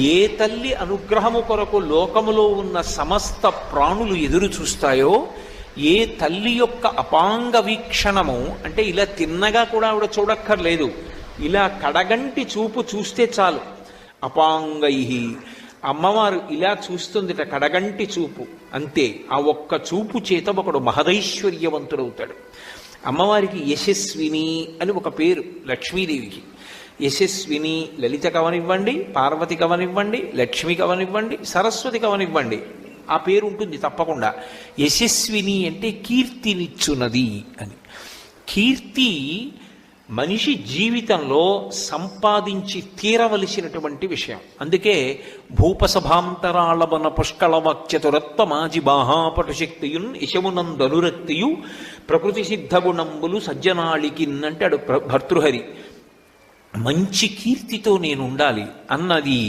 ఏ తల్లి అనుగ్రహము కొరకు లోకములో ఉన్న సమస్త ప్రాణులు ఎదురు చూస్తాయో, ఏ తల్లి యొక్క అపాంగ వీక్షణము అంటే ఇలా తిన్నగా కూడా ఆవిడ చూడక్కర్లేదు, ఇలా కడగంటి చూపు చూస్తే చాలు. అపాంగై, అమ్మవారు ఇలా చూస్తుందిట, కడగంటి చూపు అంతే. ఆ ఒక్క చూపు చేత ఒకడు మహదైశ్వర్యవంతుడవుతాడు. అమ్మవారికి యశస్విని అని ఒక పేరు లక్ష్మీదేవికి. యశస్విని లలిత కవనివ్వండి, పార్వతి కవనివ్వండి, లక్ష్మి కవనివ్వండి, సరస్వతి కవనివ్వండి, ఆ పేరు ఉంటుంది తప్పకుండా. యశస్విని అంటే కీర్తినిచ్చున్నది అని. కీర్తి మనిషి జీవితంలో సంపాదించి తీరవలసినటువంటి విషయం. అందుకే భూపసభాంతరాళవన పుష్కళవాక్యతురత్వమాజి బాహాపటుశక్తియున్ యశమునందనురక్తియు ప్రకృతి సిద్ధగుణంబులు సజ్జనాళికిన్ అంటాడు భర్తృహరి. మంచి కీర్తితో నేను ఉండాలి అన్నది